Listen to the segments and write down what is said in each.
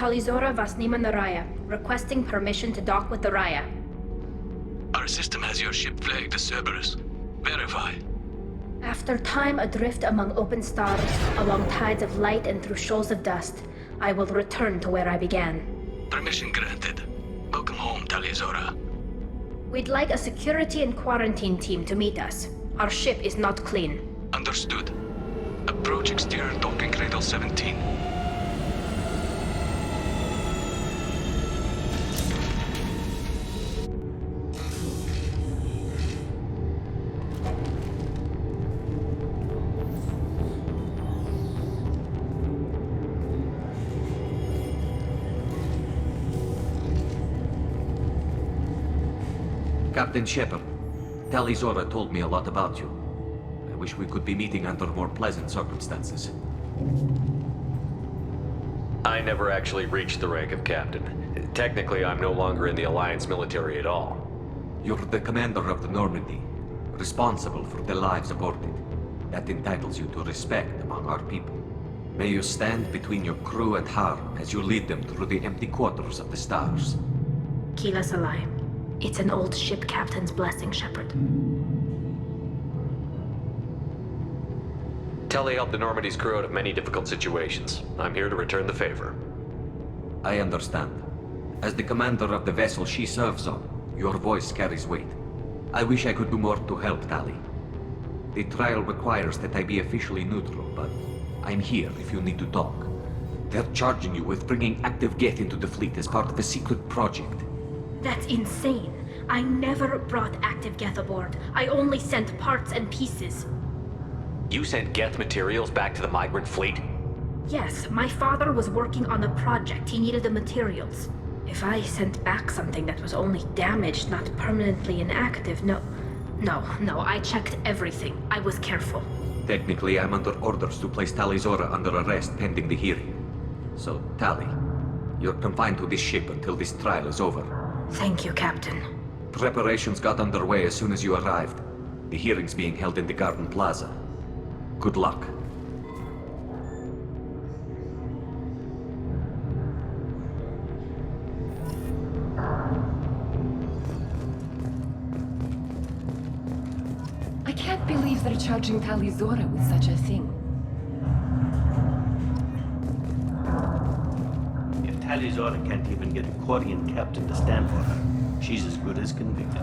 Talizora Vasnima Naraya, requesting permission to dock with the Raya. Our system has your ship flagged as Cerberus. Verify. After time adrift among open stars, along tides of light and through shoals of dust, I will return to where I began. Permission granted. Welcome home, Talizora. We'd like a security and quarantine team to meet us. Our ship is not clean. Understood. Approach exterior docking cradle 17. Captain Shepard, Talizora told me a lot about you. I wish we could be meeting under more pleasant circumstances. I never actually reached the rank of captain. Technically, I'm no longer in the Alliance military at all. You're the commander of the Normandy, responsible for the lives aborted. That entitles you to respect among our people. May you stand between your crew and harm as you lead them through the empty quarters of the stars. Kila Salai. It's an old ship captain's blessing, Shepard. Tali helped the Normandy's crew out of many difficult situations. I'm here to return the favor. I understand. As the commander of the vessel she serves on, your voice carries weight. I wish I could do more to help Tali. The trial requires that I be officially neutral, but I'm here if you need to talk. They're charging you with bringing active Geth into the fleet as part of a secret project. That's insane. I never brought active Geth aboard. I only sent parts and pieces. You sent Geth materials back to the Migrant Fleet? Yes, my father was working on a project. He needed the materials. If I sent back something that was only damaged, not permanently inactive, no, I checked everything. I was careful. Technically, I'm under orders to place Talizora under arrest pending the hearing. So, Tali, you're confined to this ship until this trial is over. Thank you, Captain. Preparations got underway as soon as you arrived. The hearing's being held in the Garden Plaza. Good luck. I can't believe they're charging Talizora with such a thing. If Talizora can't even get a Quarian captain to stand for her, she's as good as convicted.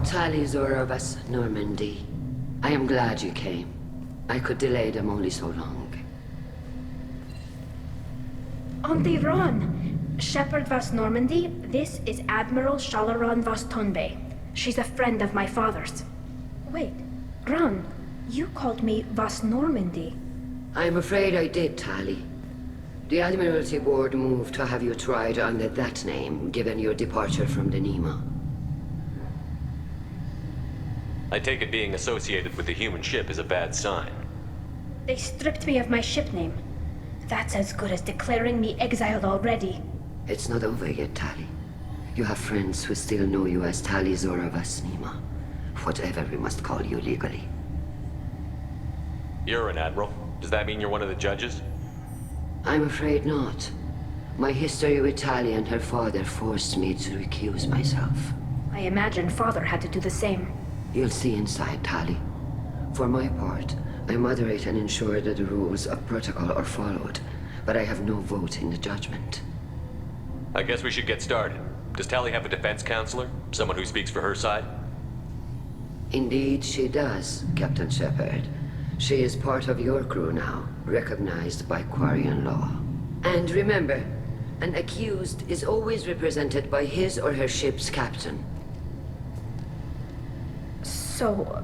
Talizora of us, Normandy. I am glad you came. I could delay them only so long. On the run! Shepard Vas Normandy, this is Admiral Shalaran Vas Tonbe. She's a friend of my father's. Wait, Ran, you called me Vas Normandy. I'm afraid I did, Tali. The Admiralty Board moved to have you tried under that name, given your departure from the Nima. I take it being associated with the human ship is a bad sign. They stripped me of my ship name. That's as good as declaring me exiled already. It's not over yet, Tali. You have friends who still know you as Talizora Vas Nima. Whatever we must call you legally. You're an admiral. Does that mean you're one of the judges? I'm afraid not. My history with Tali and her father forced me to recuse myself. I imagine father had to do the same. You'll see inside, Tali. For my part, I moderate and ensure that the rules of protocol are followed, but I have no vote in the judgment. I guess we should get started. Does Tali have a defense counselor? Someone who speaks for her side? Indeed, she does, Captain Shepard. She is part of your crew now, recognized by Quarian law. And remember, an accused is always represented by his or her ship's captain. So,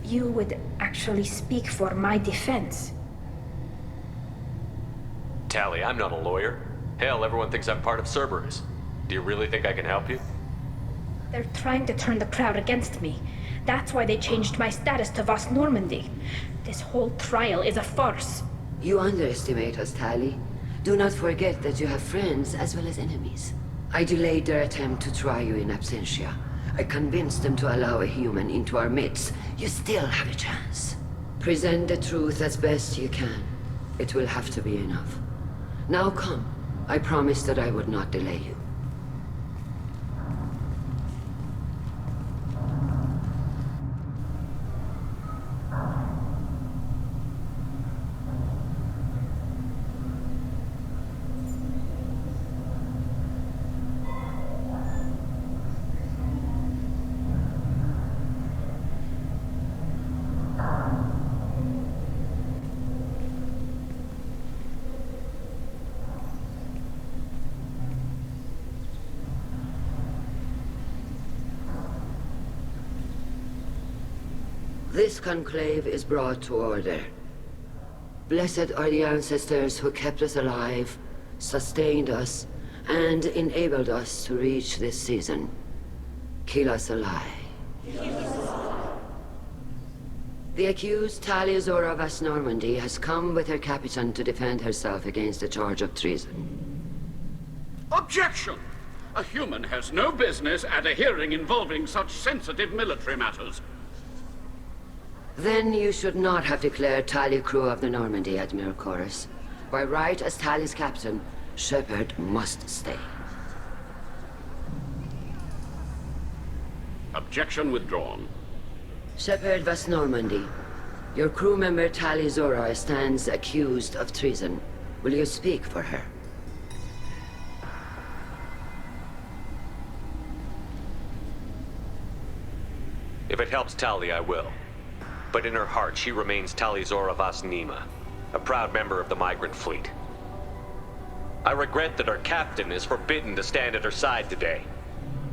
you would actually speak for my defense? Tali, I'm not a lawyer. Hell, everyone thinks I'm part of Cerberus. Do you really think I can help you? They're trying to turn the crowd against me. That's why they changed my status to Vas Normandy. This whole trial is a farce. You underestimate us, Tali. Do not forget that you have friends as well as enemies. I delayed their attempt to try you in absentia, I convinced them to allow a human into our midst. You still have a chance. Present the truth as best you can. It will have to be enough. Now come. I promised that I would not delay you. This conclave is brought to order. Blessed are the ancestors who kept us alive, sustained us, and enabled us to reach this season. Kill us alive. The accused Tali vas Normandy has come with her captain to defend herself against a charge of treason. Objection! A human has no business at a hearing involving such sensitive military matters. Then you should not have declared Tali crew of the Normandy, Admiral Chorus. By right as Tali's captain, Shepard must stay. Objection withdrawn. Shepard vas Normandy. Your crew member Tali Zora stands accused of treason. Will you speak for her? If it helps Tali, I will. But in her heart, she remains Tali Zora vas Nima, a proud member of the Migrant Fleet. I regret that our captain is forbidden to stand at her side today.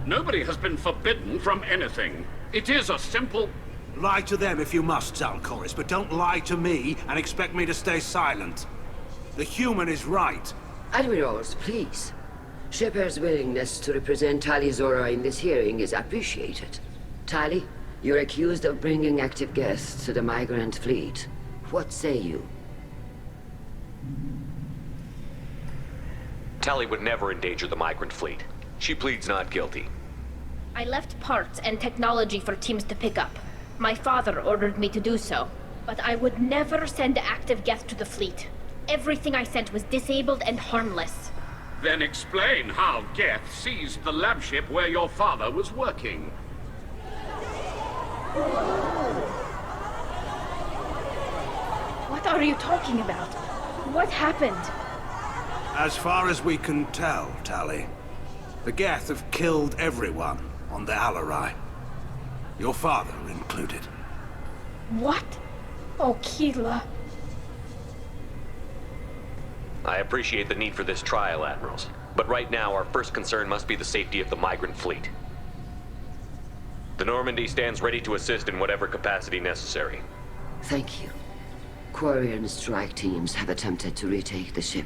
Nobody has been forbidden from anything. It is a simple... Lie to them if you must, Zalcoris, but don't lie to me and expect me to stay silent. The human is right. Admirals, please. Shepard's willingness to represent Tali Zora in this hearing is appreciated. Tali, you're accused of bringing active guests to the Migrant Fleet. What say you? Tali would never endanger the Migrant Fleet. She pleads not guilty. I left parts and technology for teams to pick up. My father ordered me to do so, but I would never send active guests to the fleet. Everything I sent was disabled and harmless. Then explain how Geth seized the lab ship where your father was working. What are you talking about? What happened? As far as we can tell, Tali, the Geth have killed everyone on the Alarai. Your father included. What? Oh, Keela. I appreciate the need for this trial, Admirals. But right now, our first concern must be the safety of the Migrant Fleet. The Normandy stands ready to assist in whatever capacity necessary. Thank you. Quarian strike teams have attempted to retake the ship,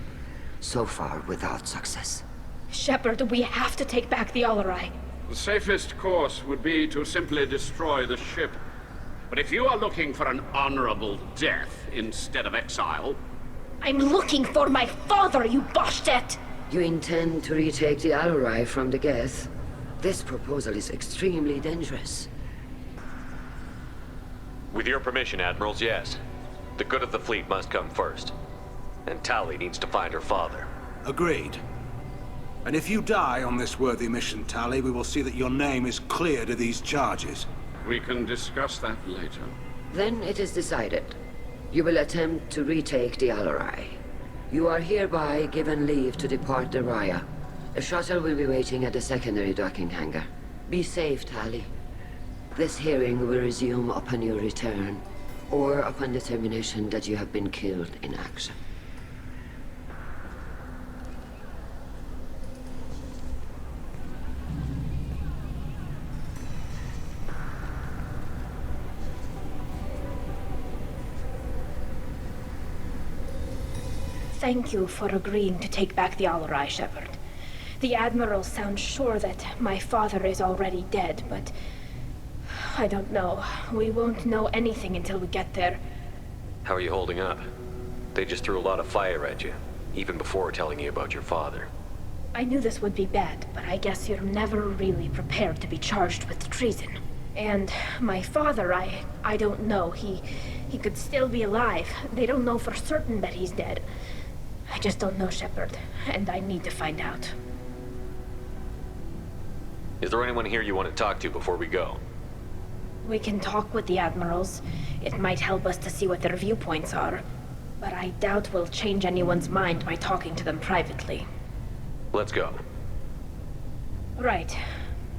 so far without success. Shepard, we have to take back the Alarai. The safest course would be to simply destroy the ship. But if you are looking for an honorable death instead of exile... I'm looking for my father, you bastet! You intend to retake the Alarai from the Geth? This proposal is extremely dangerous. With your permission, Admirals, yes. The good of the fleet must come first. And Tali needs to find her father. Agreed. And if you die on this worthy mission, Tali, we will see that your name is cleared of these charges. We can discuss that later. Then it is decided. You will attempt to retake the Alarai. You are hereby given leave to depart the Raya. A shuttle will be waiting at the secondary docking hangar. Be safe, Tali. This hearing will resume upon your return, or upon determination that you have been killed in action. Thank you for agreeing to take back the Alarai, Shepard. The Admiral sounds sure that my father is already dead, but... I don't know. We won't know anything until we get there. How are you holding up? They just threw a lot of fire at you, even before telling you about your father. I knew this would be bad, but I guess you're never really prepared to be charged with treason. And my father, I don't know. He could still be alive. They don't know for certain that he's dead. I just don't know, Shepard, and I need to find out. Is there anyone here you want to talk to before we go? We can talk with the admirals. It might help us to see what their viewpoints are. But I doubt we'll change anyone's mind by talking to them privately. Let's go. Right.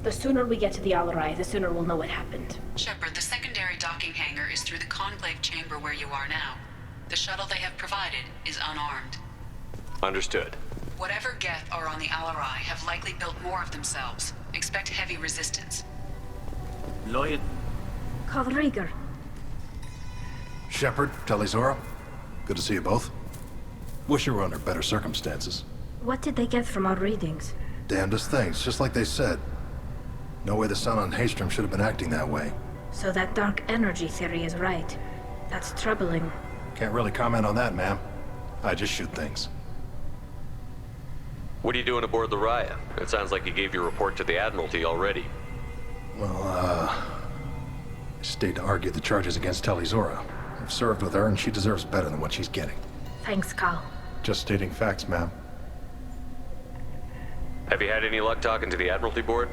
The sooner we get to the Alarai, the sooner we'll know what happened. Shepard, the secondary docking hangar is through the conclave chamber where you are now. The shuttle they have provided is unarmed. Understood. Whatever Geth are on the Alarai have likely built more of themselves. Expect heavy resistance. Lloyd, Call Rieger. Shepard, Tali Zora. Good to see you both. Wish you were under better circumstances. What did they get from our readings? Damnedest things, just like they said. No way the sun on Haystrom should have been acting that way. So that dark energy theory is right. That's troubling. Can't really comment on that, ma'am. I just shoot things. What are you doing aboard the Raya? It sounds like you gave your report to the Admiralty already. Well, I stayed to argue the charges against Tali Zora. I've served with her, and she deserves better than what she's getting. Thanks, Cal. Just stating facts, ma'am. Have you had any luck talking to the Admiralty board?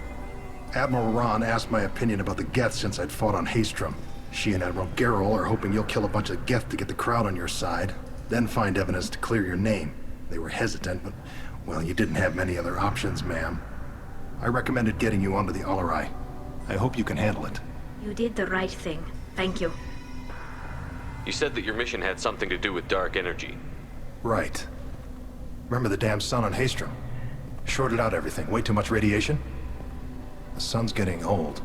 Admiral Ron asked my opinion about the Geth since I'd fought on Haystrom. She and Admiral Garrel are hoping you'll kill a bunch of Geth to get the crowd on your side, then find evidence to clear your name. They were hesitant, but, well, you didn't have many other options, ma'am. I recommended getting you onto the Alarai. I hope you can handle it. You did the right thing. Thank you. You said that your mission had something to do with dark energy. Right. Remember the damn sun on Haystrom? Shorted out everything. Way too much radiation? The sun's getting old.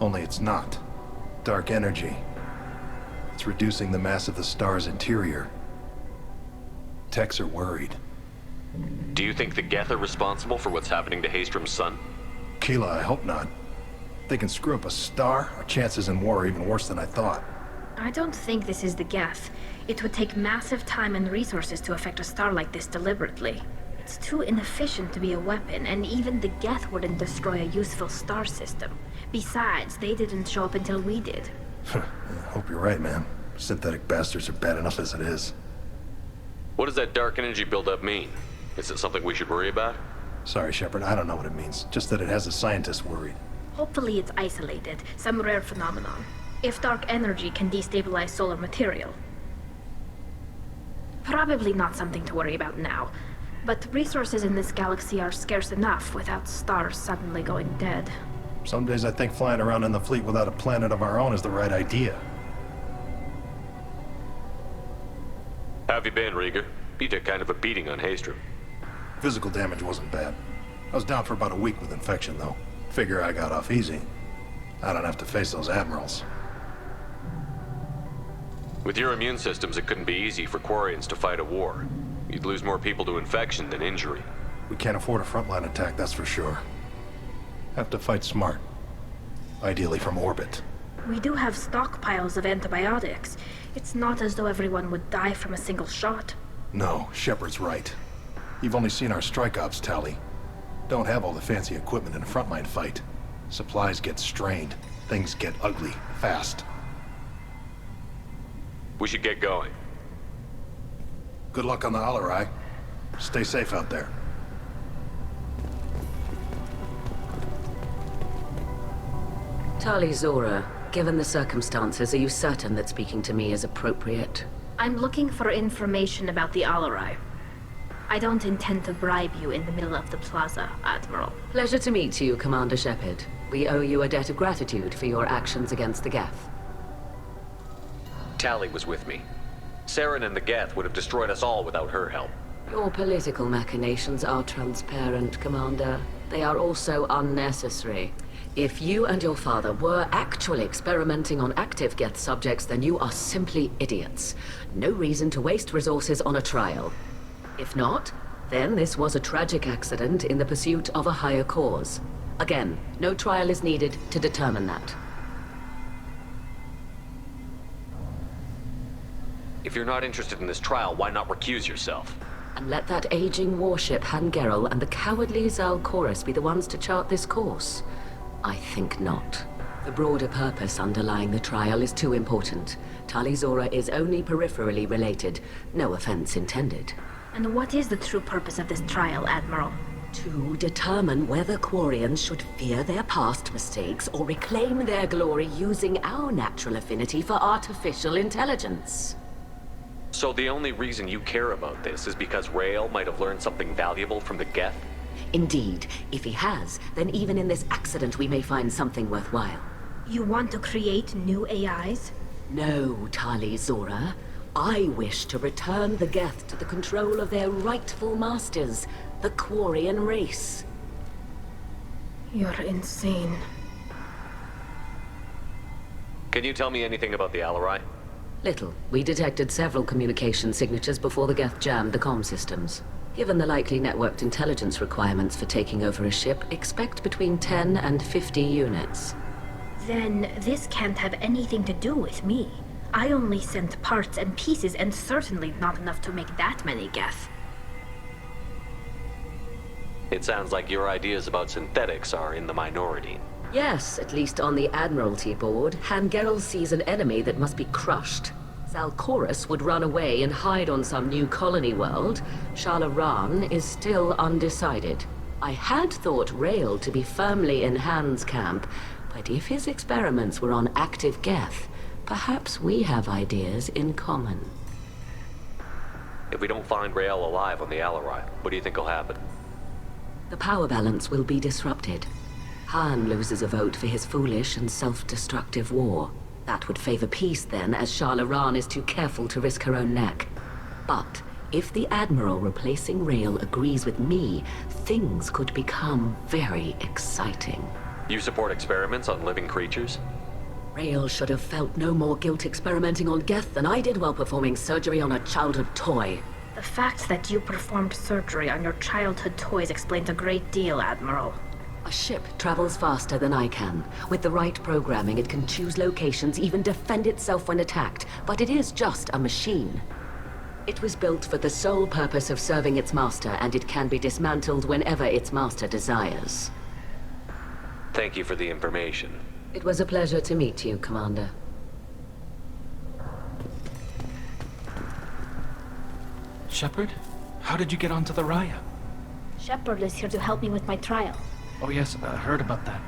Only it's not. Dark energy. It's reducing the mass of the star's interior. Techs are worried. Do you think the Geth are responsible for what's happening to Haystrom's sun? Keela, I hope not. If they can screw up a star, our chances in war are even worse than I thought. I don't think this is the Geth. It would take massive time and resources to affect a star like this deliberately. It's too inefficient to be a weapon, and even the Geth wouldn't destroy a useful star system. Besides, they didn't show up until we did. I hope you're right, man. Synthetic bastards are bad enough as it is. What does that dark energy buildup mean? Is it something we should worry about? Sorry, Shepard, I don't know what it means. Just that it has the scientists worried. Hopefully it's isolated, some rare phenomenon. If dark energy can destabilize solar material. Probably not something to worry about now. But resources in this galaxy are scarce enough without stars suddenly going dead. Some days I think flying around in the fleet without a planet of our own is the right idea. How have you been, Rieger? You took kind of a beating on Haystrom. Physical damage wasn't bad. I was down for about a week with infection, though. Figure I got off easy. I don't have to face those admirals. With your immune systems, it couldn't be easy for Quarians to fight a war. You'd lose more people to infection than injury. We can't afford a frontline attack, that's for sure. Have to fight smart. Ideally from orbit. We do have stockpiles of antibiotics. It's not as though everyone would die from a single shot. No, Shepard's right. You've only seen our strike ops, Tali. Don't have all the fancy equipment in a frontline fight. Supplies get strained. Things get ugly, fast. We should get going. Good luck on the Alarai. Stay safe out there. Tali Zora, given the circumstances, are you certain that speaking to me is appropriate? I'm looking for information about the Alarai. I don't intend to bribe you in the middle of the plaza, Admiral. Pleasure to meet you, Commander Shepard. We owe you a debt of gratitude for your actions against the Geth. Tali was with me. Saren and the Geth would have destroyed us all without her help. Your political machinations are transparent, Commander. They are also unnecessary. If you and your father were actually experimenting on active Geth subjects, then you are simply idiots. No reason to waste resources on a trial. If not, then this was a tragic accident in the pursuit of a higher cause. Again, no trial is needed to determine that. If you're not interested in this trial, why not recuse yourself? And let that aging warship Hangerel and the cowardly Zalcorus be the ones to chart this course? I think not. The broader purpose underlying the trial is too important. Tali Zora is only peripherally related. No offense intended. And what is the true purpose of this trial, Admiral? To determine whether Quarians should fear their past mistakes or reclaim their glory using our natural affinity for artificial intelligence. So the only reason you care about this is because Rael might have learned something valuable from the Geth? Indeed. If he has, then even in this accident we may find something worthwhile. You want to create new AIs? No, Tali Zora. I wish to return the Geth to the control of their rightful masters, the Quarian race. You're insane. Can you tell me anything about the Alarai? Little. We detected several communication signatures before the Geth jammed the comm systems. Given the likely networked intelligence requirements for taking over a ship, expect between 10 and 50 units. Then this can't have anything to do with me. I only sent parts and pieces, and certainly not enough to make that many Geth. It sounds like your ideas about synthetics are in the minority. Yes, at least on the Admiralty board, Hangerel sees an enemy that must be crushed. Zalcorus would run away and hide on some new colony world. Shalaran is still undecided. I had thought Rael to be firmly in Han's camp, but if his experiments were on active Geth, perhaps we have ideas in common. If we don't find Rael alive on the Alarai, what do you think will happen? The power balance will be disrupted. Han loses a vote for his foolish and self-destructive war. That would favor peace then, as Shalaran is too careful to risk her own neck. But if the Admiral replacing Rael agrees with me, things could become very exciting. You support experiments on living creatures? Rael should have felt no more guilt experimenting on Geth than I did while performing surgery on a childhood toy. The fact that you performed surgery on your childhood toys explains a great deal, Admiral. A ship travels faster than I can. With the right programming, it can choose locations, even defend itself when attacked. But it is just a machine. It was built for the sole purpose of serving its master, and it can be dismantled whenever its master desires. Thank you for the information. It was a pleasure to meet you, Commander. Shepard? How did you get onto the Raya? Shepard is here to help me with my trial. Oh yes, I heard about that.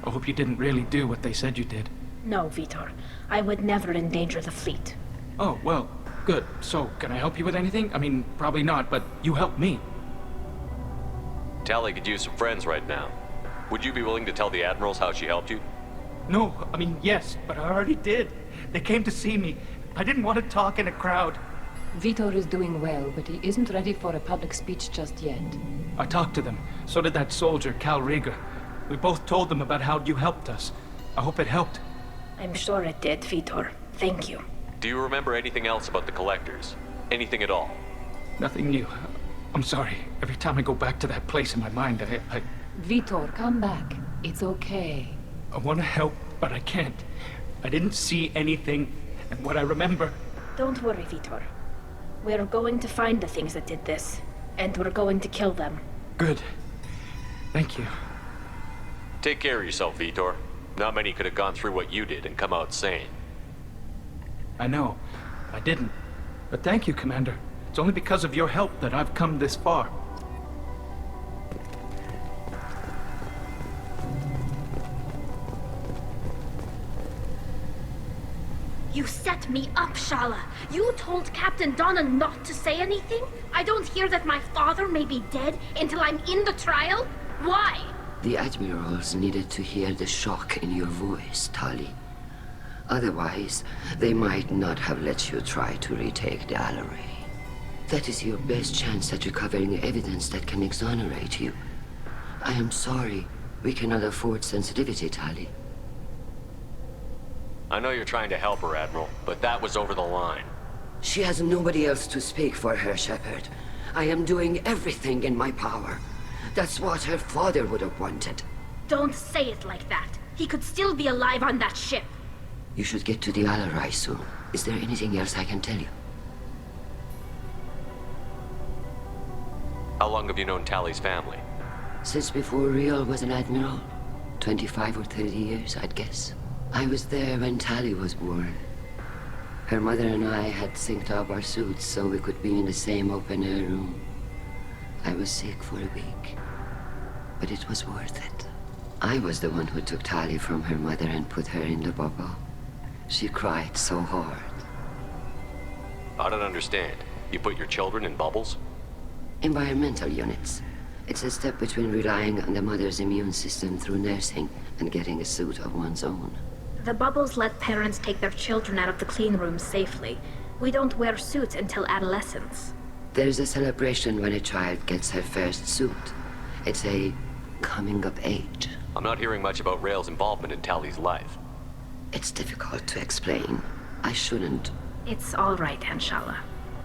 I hope you didn't really do what they said you did. No, Vitor. I would never endanger the fleet. Oh, well, good. So, can I help you with anything? I mean, probably not, but you helped me. Tali could use some friends right now. Would you be willing to tell the Admirals how she helped you? No, I mean, yes, but I already did. They came to see me. I didn't want to talk in a crowd. Vitor is doing well, but he isn't ready for a public speech just yet. I talked to them. So did that soldier, Cal Rieger. We both told them about how you helped us. I hope it helped. I'm sure it did, Vitor. Thank you. Do you remember anything else about the Collectors? Anything at all? Nothing new. I'm sorry. Every time I go back to that place in my mind, I... Vitor, come back. It's okay. I want to help, but I can't. I didn't see anything, and what I remember... Don't worry, Vitor. We're going to find the things that did this, and we're going to kill them. Good. Thank you. Take care of yourself, Vitor. Not many could have gone through what you did and come out sane. I know. I didn't. But thank you, Commander. It's only because of your help that I've come this far. You set me up, Shala. You told Captain Donna not to say anything? I don't hear that my father may be dead until I'm in the trial? Why? The Admirals needed to hear the shock in your voice, Tali. Otherwise, they might not have let you try to retake the Alarai. That is your best chance at recovering evidence that can exonerate you. I am sorry. We cannot afford sensitivity, Tali. I know you're trying to help her, Admiral, but that was over the line. She has nobody else to speak for her, Shepard. I am doing everything in my power. That's what her father would have wanted. Don't say it like that. He could still be alive on that ship. You should get to the Alarai soon. Is there anything else I can tell you? How long have you known Tali's family? Since before Riel was an admiral. 25 or 30 years, I'd guess. I was there when Tali was born. Her mother and I had synced up our suits so we could be in the same open-air room. I was sick for a week, but it was worth it. I was the one who took Tali from her mother and put her in the bubble. She cried so hard. I don't understand. You put your children in bubbles? Environmental units. It's a step between relying on the mother's immune system through nursing and getting a suit of one's own. The bubbles let parents take their children out of the clean rooms safely. We don't wear suits until adolescence. There's a celebration when a child gets her first suit. It's a coming of age. I'm not hearing much about Rael's involvement in Tali's life. It's difficult to explain. I shouldn't. It's all right, Anshala.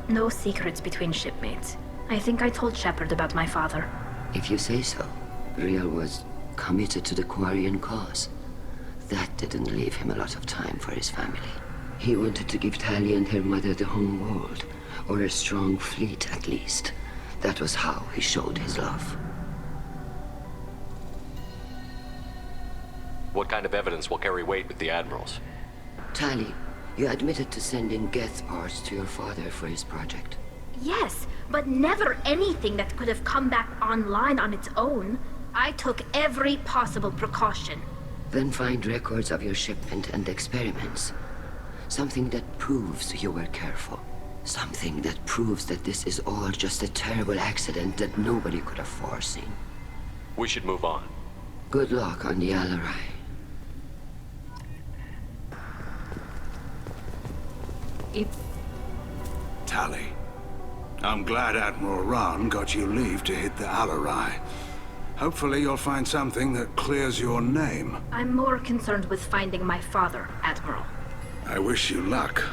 No secrets between shipmates. I think I told Shepard about my father. If you say so. Riel was committed to the Quarian cause. That didn't leave him a lot of time for his family. He wanted to give Tali and her mother the home world, or a strong fleet at least. That was how he showed his love. What kind of evidence will carry weight with the admirals? Tali, you admitted to sending Geth parts to your father for his project. Yes, but never anything that could have come back online on its own. I took every possible precaution. Then find records of your shipment and experiments. Something that proves you were careful. Something that proves that this is all just a terrible accident that nobody could have foreseen. We should move on. Good luck on the Alarai. Tali, I'm glad Admiral Rahn got you leave to hit the Alarai. Hopefully you'll find something that clears your name. I'm more concerned with finding my father, Admiral. I wish you luck.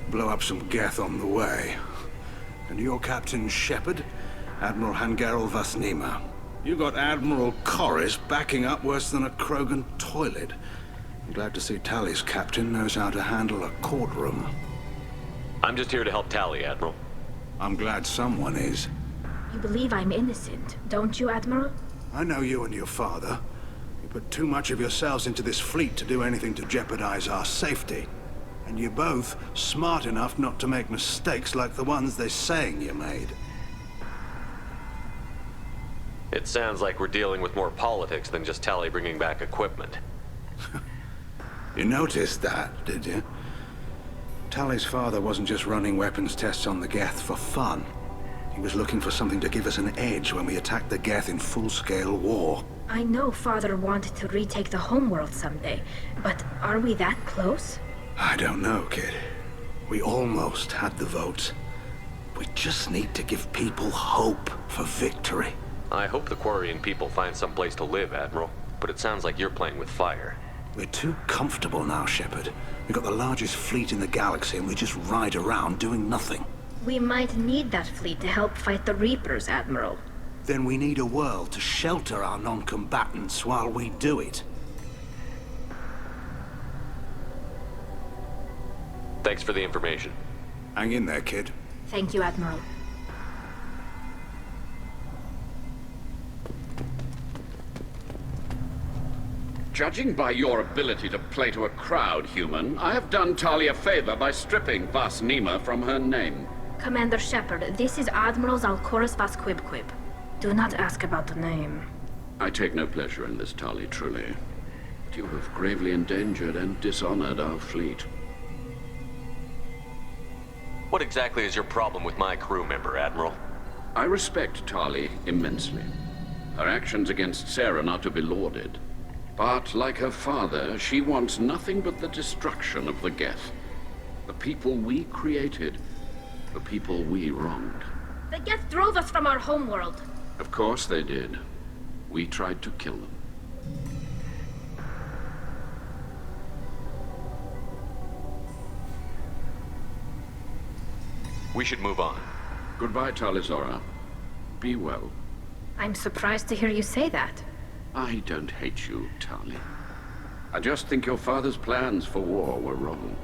Blow up some Geth on the way. And your Captain Shepard, Admiral Hangerel Vasnima. You got Admiral Corris backing up worse than a Krogan toilet. I'm glad to see Tali's captain knows how to handle a courtroom. I'm just here to help Tali, Admiral. I'm glad someone is. You believe I'm innocent, don't you, Admiral? I know you and your father. You put too much of yourselves into this fleet to do anything to jeopardize our safety. And you're both smart enough not to make mistakes like the ones they're saying you made. It sounds like we're dealing with more politics than just Tali bringing back equipment. You noticed that, did you? Tali's father wasn't just running weapons tests on the Geth for fun. He was looking for something to give us an edge when we attacked the Geth in full-scale war. I know Father wanted to retake the homeworld someday, but are we that close? I don't know, kid. We almost had the votes. We just need to give people hope for victory. I hope the Quarian people find some place to live, Admiral. But it sounds like you're playing with fire. We're too comfortable now, Shepard. We've got the largest fleet in the galaxy and we just ride around doing nothing. We might need that fleet to help fight the Reapers, Admiral. Then we need a world to shelter our non-combatants while we do it. Thanks for the information. Hang in there, kid. Thank you, Admiral. Judging by your ability to play to a crowd, human, I have done Tali a favor by stripping Vasnima from her name. Commander Shepard, this is Admiral Zalkoris Vasquibquib. Do not ask about the name. I take no pleasure in this, Tali, truly. But you have gravely endangered and dishonored our fleet. What exactly is your problem with my crew member, Admiral? I respect Tali immensely. Her actions against Sarah are not to be lauded. But, like her father, she wants nothing but the destruction of the Geth. The people we created. The people we wronged. The Geth drove us from our homeworld. Of course they did. We tried to kill them. We should move on. Goodbye, Talizora. Be well. I'm surprised to hear you say that. I don't hate you, Tali. I just think your father's plans for war were wrong.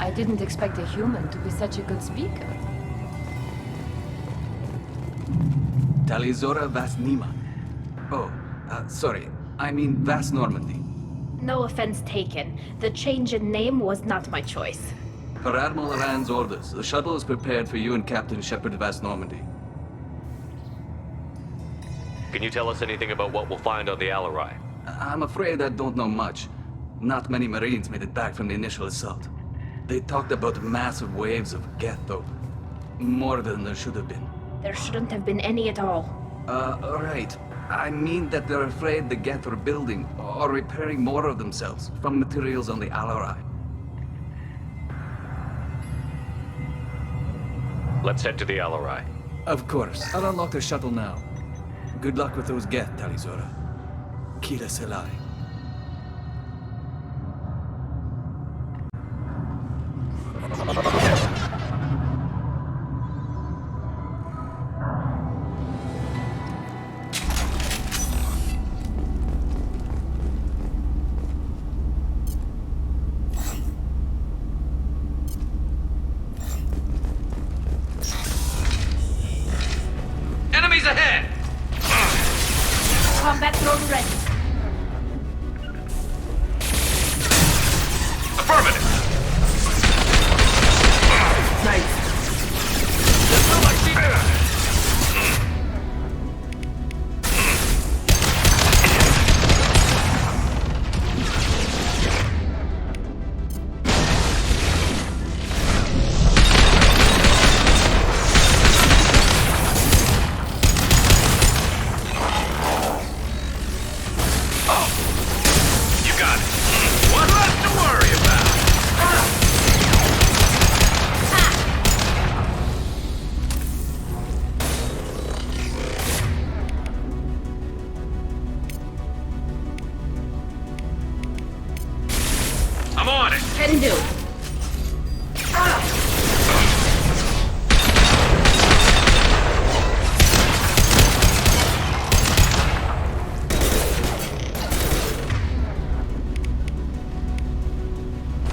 I didn't expect a human to be such a good speaker. Tali Vas Nima. Oh, sorry. I mean Vas Normandy. No offense taken. The change in name was not my choice. Per Admiral Rand's orders, the shuttle is prepared for you and Captain Shepard Vas Normandy. Can you tell us anything about what we'll find on the Alarai? I'm afraid I don't know much. Not many Marines made it back from the initial assault. They talked about massive waves of Geth, though. More than there should have been. There shouldn't have been any at all. Right. I mean that they're afraid the Geth are building or repairing more of themselves from materials on the Alarai. Let's head to the Alarai. Of course. I'll unlock the shuttle now. Good luck with those Geth, Talizora. Kira Selai. Enemies ahead! Combat drone ready. Affirmative! Nice. That's not like she I'm on it! Can do.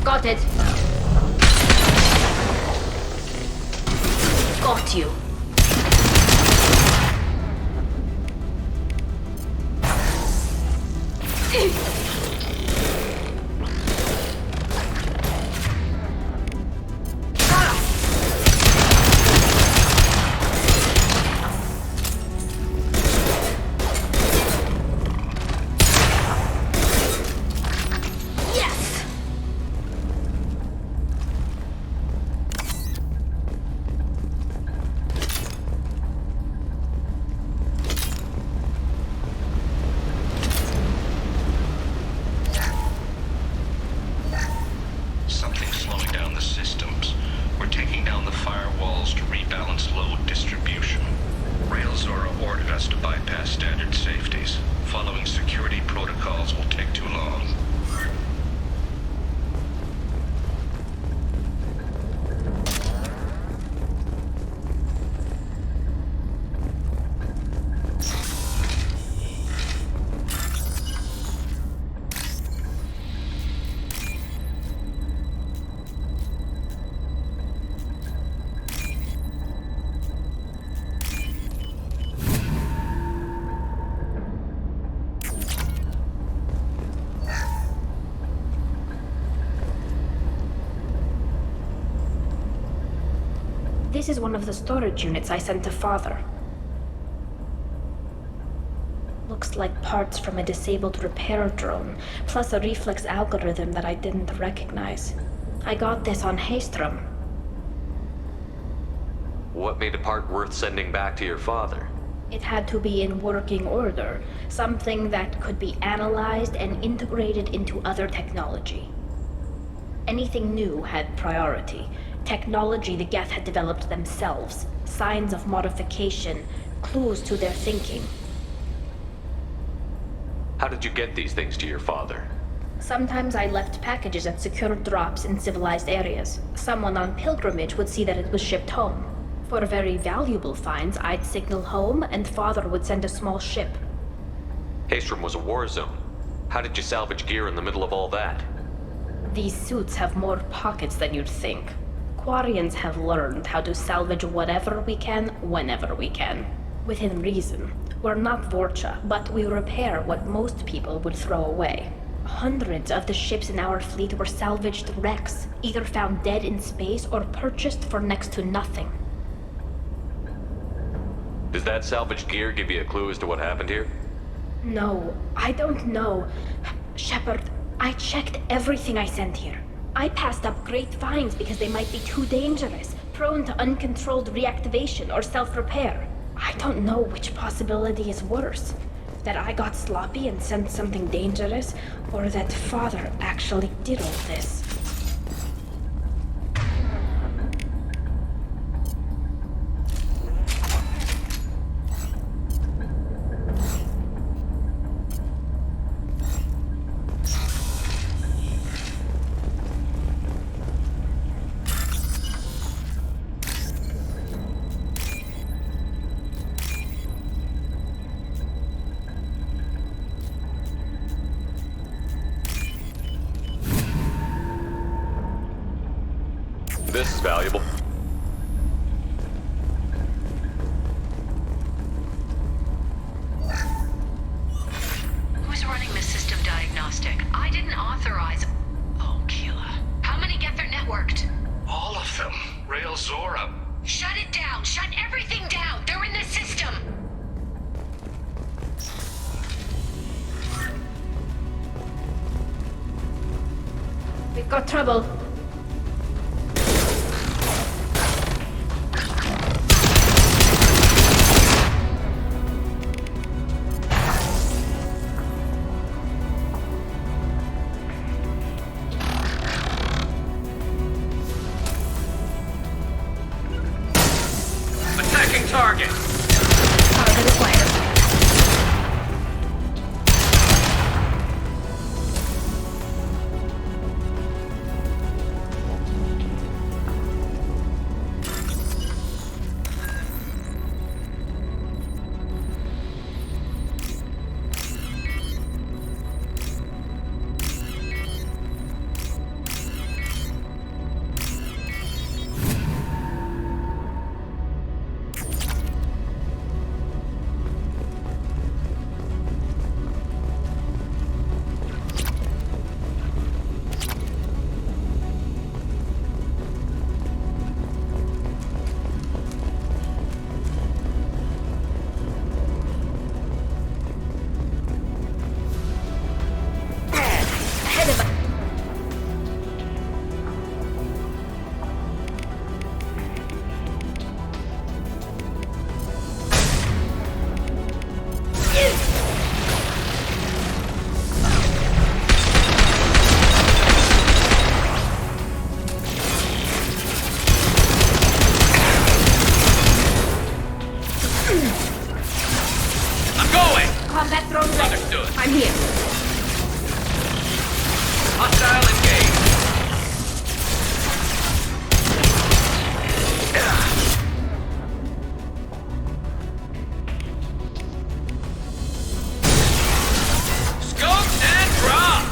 Got it. Got you. Something's slowing down the systems. We're taking down the firewalls to rebalance load distribution. Railzora ordered us to bypass standard safeties. Following security protocols will take too long. This is one of the storage units I sent to Father. Looks like parts from a disabled repair drone, plus a reflex algorithm that I didn't recognize. I got this on Haystrom. What made a part worth sending back to your father? It had to be in working order, something that could be analyzed and integrated into other technology. Anything new had priority. Technology the Geth had developed themselves, signs of modification, clues to their thinking. How did you get these things to your father? Sometimes I left packages at secure drops in civilized areas. Someone on pilgrimage would see that it was shipped home. For very valuable finds, I'd signal home, and Father would send a small ship. Haystrom was a war zone. How did you salvage gear in the middle of all that? These suits have more pockets than you'd think. Quarians have learned how to salvage whatever we can, whenever we can. Within reason. We're not Vorcha, but we repair what most people would throw away. Hundreds of the ships in our fleet were salvaged wrecks, either found dead in space or purchased for next to nothing. Does that salvaged gear give you a clue as to what happened here? No, I don't know. Shepard, I checked everything I sent here. I passed up great finds because they might be too dangerous, prone to uncontrolled reactivation or self-repair. I don't know which possibility is worse. That I got sloppy and sent something dangerous, or that Father actually did all this. This is valuable. Who's running the system diagnostic? I didn't authorize... Oh, killer. How many get their networked? All of them. Rail Zora. Shut it down! Shut everything down! They're in the system! We've got trouble. Target! Target acquired. Combat drone ready. Understood. I'm here. Hostile engaged. Scoped and dropped.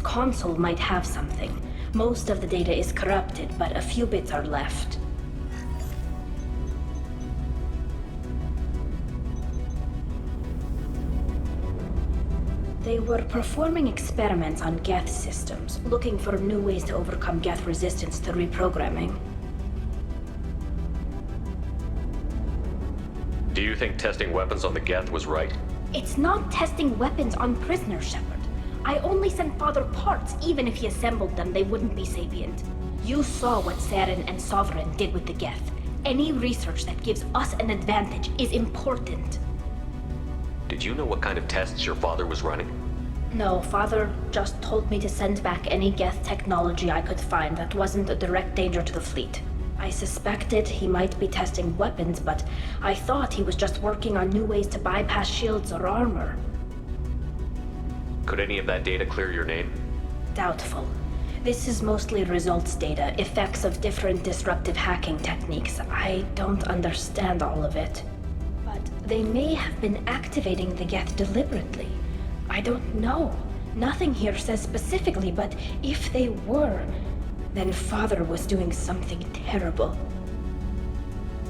console might have something. Most of the data is corrupted, but a few bits are left. They were performing experiments on Geth systems, looking for new ways to overcome Geth resistance to reprogramming. Do you think testing weapons on the Geth was right? It's not testing weapons on prisoners, Shepard. I only sent Father parts. Even if he assembled them, they wouldn't be sapient. You saw what Saren and Sovereign did with the Geth. Any research that gives us an advantage is important. Did you know what kind of tests your father was running? No, Father just told me to send back any Geth technology I could find that wasn't a direct danger to the fleet. I suspected he might be testing weapons, but I thought he was just working on new ways to bypass shields or armor. Could any of that data clear your name? Doubtful. This is mostly results data, effects of different disruptive hacking techniques. I don't understand all of it. But they may have been activating the Geth deliberately. I don't know. Nothing here says specifically, but if they were, then Father was doing something terrible.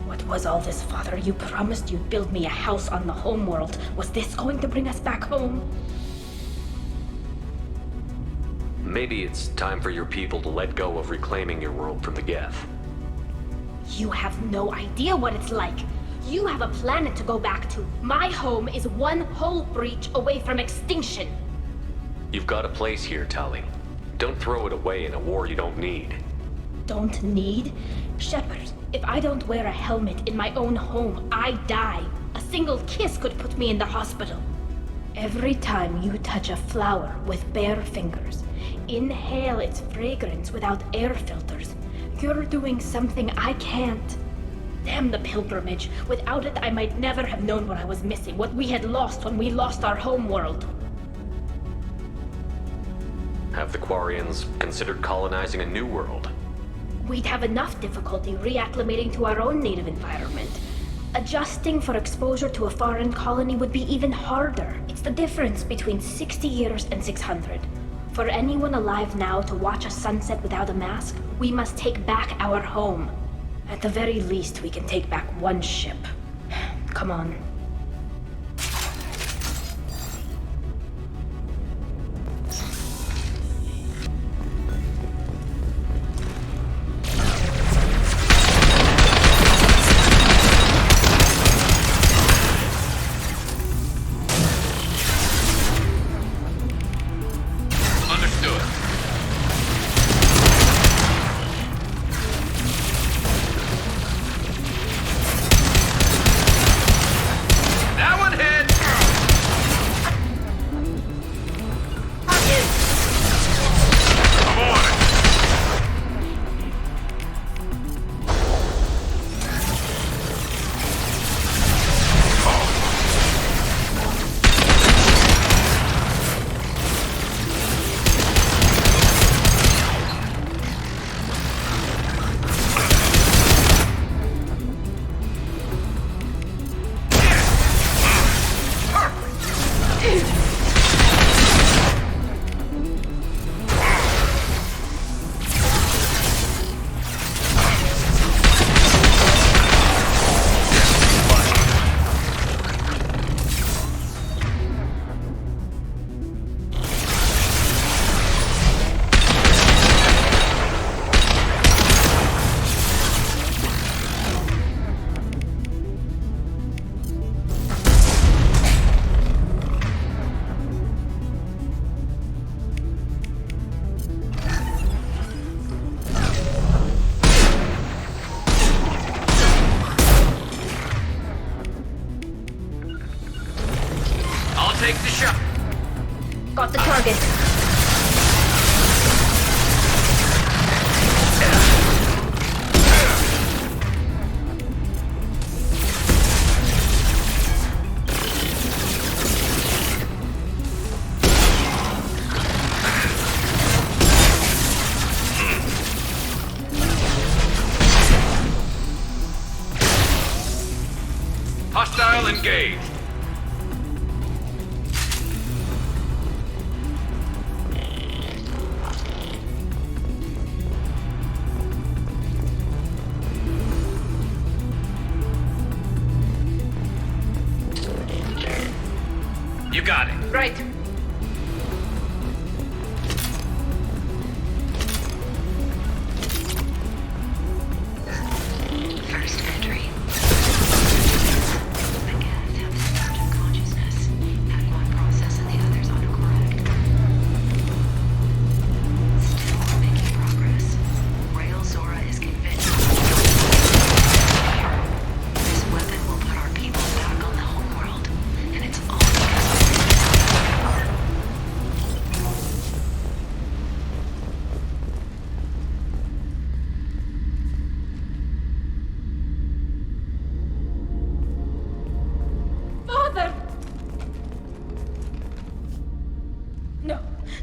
What was all this, Father? You promised you'd build me a house on the homeworld. Was this going to bring us back home? Maybe it's time for your people to let go of reclaiming your world from the Geth. You have no idea what it's like. You have a planet to go back to. My home is one hull breach away from extinction. You've got a place here, Tali. Don't throw it away in a war you don't need. Don't need? Shepard, if I don't wear a helmet in my own home, I die. A single kiss could put me in the hospital. Every time you touch a flower with bare fingers, inhale its fragrance without air filters, you're doing something I can't. Damn the pilgrimage. Without it, I might never have known what I was missing, what we had lost when we lost our homeworld. Have the Quarians considered colonizing a new world? We'd have enough difficulty reacclimating to our own native environment. Adjusting for exposure to a foreign colony would be even harder. It's the difference between 60 years and 600. For anyone alive now to watch a sunset without a mask, we must take back our home. At the very least, we can take back one ship. Come on. Got the target. Hostile engaged.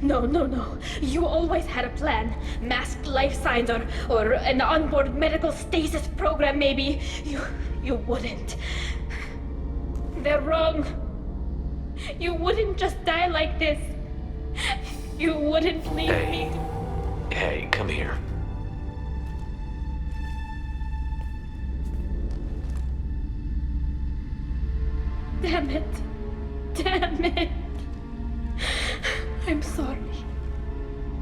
No. You always had a plan. Masked life signs or an onboard medical stasis program, maybe. You wouldn't. They're wrong. You wouldn't just die like this. You wouldn't leave me. Hey, come here. Damn it. I'm sorry.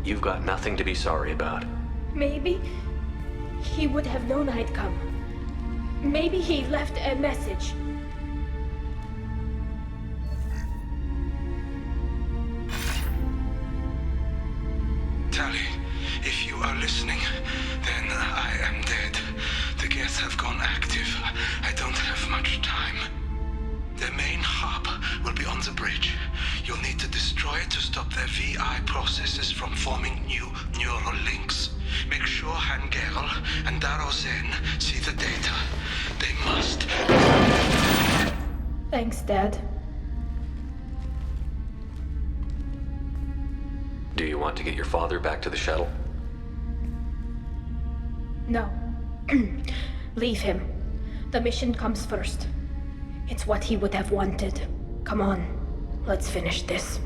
You've got nothing to be sorry about. Maybe he would have known I'd come. Maybe he left a message. Tali, if you are listening, then I am dead. The Geth have gone active. I don't have much time. The main hub will be on the bridge. You'll need to destroy it to stop their VI processes from forming new neural links. Make sure Hangerel and Darozen see the data. They must. Thanks, Dad. Do you want to get your father back to the shuttle? No. Leave him. The mission comes first. It's what he would have wanted. Come on, let's finish this.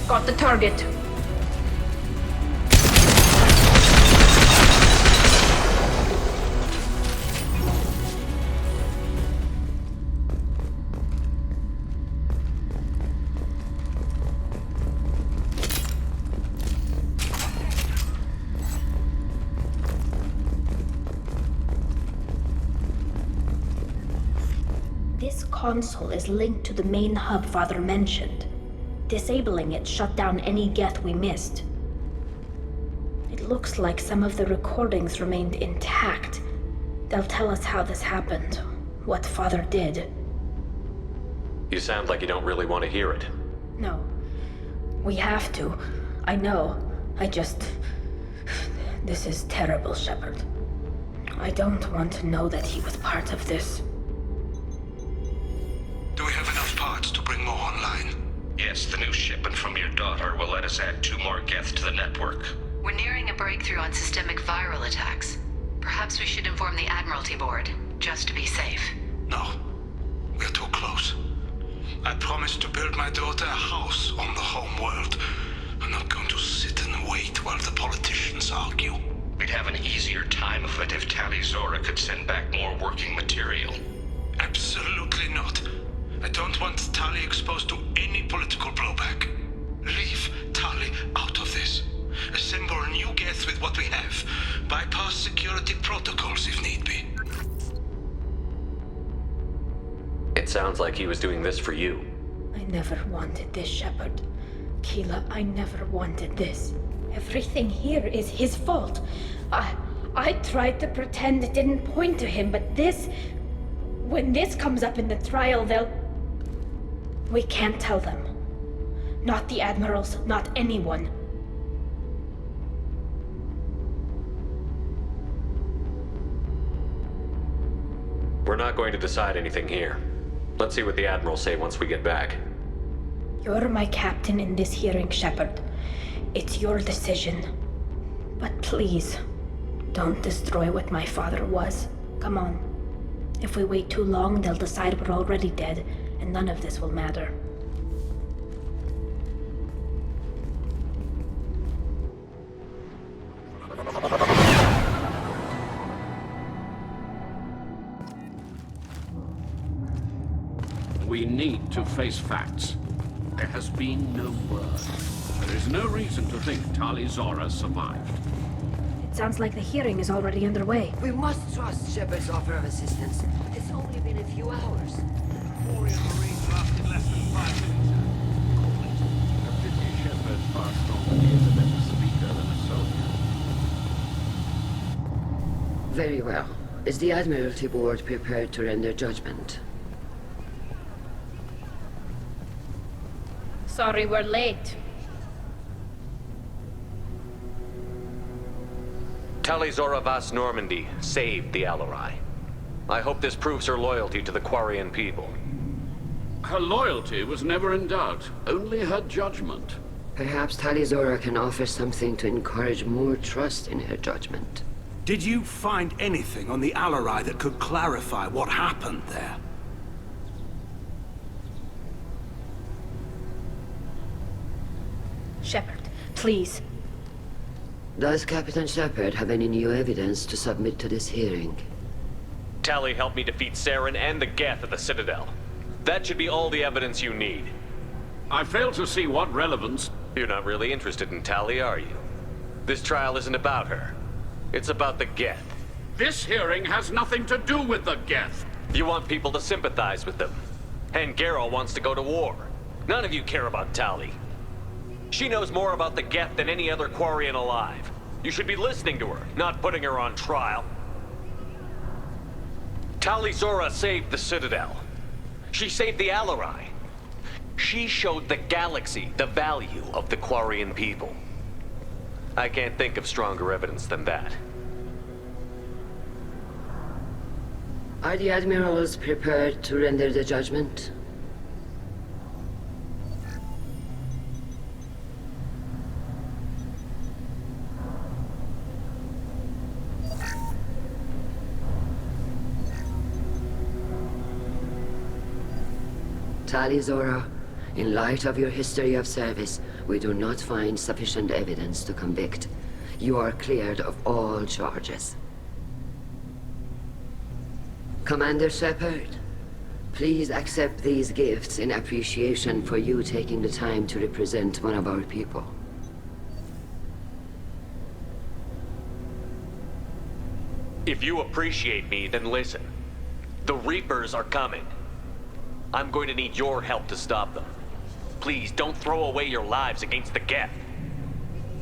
Got the target. This console is linked to the main hub Father mentioned. Disabling it shut down any Geth we missed. It looks like some of the recordings remained intact. They'll tell us how this happened, what Father did. You sound like you don't really want to hear it. No. We have to. I know. This is terrible, Shepard. I don't want to know that he was part of this. Do we have enough parts to bring more online? Yes, the new shipment from your daughter will let us add 2 more Geth to the network. We're nearing a breakthrough on systemic viral attacks. Perhaps we should inform the Admiralty Board, just to be safe. No. We're too close. I promised to build my daughter a house on the home world. I'm not going to sit and wait while the politicians argue. We'd have an easier time of it if Tali Zora could send back more working material. Absolutely not. I don't want Tali exposed to any political blowback. Leave Tali out of this. Assemble a new Geth with what we have. Bypass security protocols if need be. It sounds like he was doing this for you. I never wanted this, Shepard. Keela, I never wanted this. Everything here is his fault. I tried to pretend it didn't point to him, but this... When this comes up in the trial, they'll... We can't tell them. Not the admirals, not anyone. We're not going to decide anything here. Let's see what the Admirals say once we get back. You're my captain in this hearing, Shepard. It's your decision. But please, don't destroy what my father was. Come on. If we wait too long, they'll decide we're already dead, and none of this will matter. We need to face facts. There has been no word. There is no reason to think Tali Zora survived. It sounds like the hearing is already underway. We must trust Shepard's offer of assistance. It's only been a few hours. Warrior Marines lasted less than 5 minutes. A pity Shepard passed on. He is a better speaker than a soldier. Very well. Is the Admiralty Board prepared to render judgment? Sorry we're late. Tali Zora Vas Normandy saved the Alarai. I hope this proves her loyalty to the Quarian people. Her loyalty was never in doubt, only her judgment. Perhaps Tali Zora can offer something to encourage more trust in her judgment. Did you find anything on the Alarai that could clarify what happened there? Shepard, please. Does Captain Shepard have any new evidence to submit to this hearing? Tali helped me defeat Saren and the Geth at the Citadel. That should be all the evidence you need. I fail to see what relevance... You're not really interested in Tali, are you? This trial isn't about her. It's about the Geth. This hearing has nothing to do with the Geth. You want people to sympathize with them. And Geralt wants to go to war. None of you care about Tali. She knows more about the Geth than any other Quarian alive. You should be listening to her, not putting her on trial. Tali Zora saved the Citadel. She saved the Alarai. She showed the galaxy the value of the Quarian people. I can't think of stronger evidence than that. Are the Admirals prepared to render the judgment? Tali Zora, in light of your history of service, we do not find sufficient evidence to convict. You are cleared of all charges. Commander Shepard, please accept these gifts in appreciation for you taking the time to represent one of our people. If you appreciate me, then listen. The Reapers are coming. I'm going to need your help to stop them. Please, don't throw away your lives against the Geth.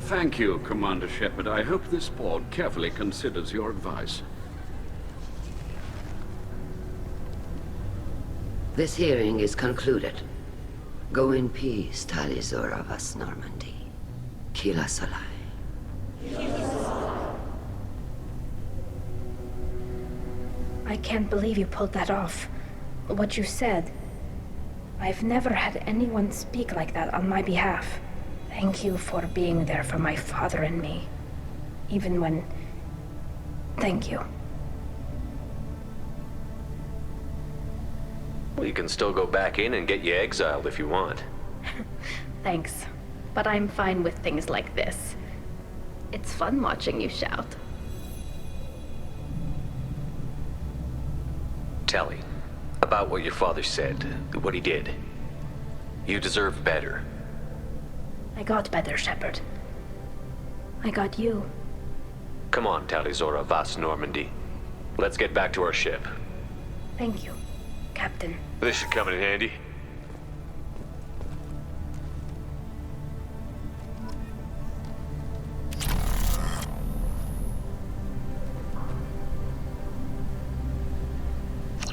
Thank you, Commander Shepard. I hope this board carefully considers your advice. This hearing is concluded. Go in peace, Tali Zora Vas Normandy. Kila Salai. I can't believe you pulled that off. What you said. I've never had anyone speak like that on my behalf. Thank you for being there for my father and me. Even when... Thank you. We can still go back in and get you exiled if you want. Thanks. But I'm fine with things like this. It's fun watching you shout. Tali, about what your father said, what he did. You deserve better. I got better, Shepard. I got you. Come on, Tali Zora Vas Normandy. Let's get back to our ship. Thank you, Captain. This should come in handy.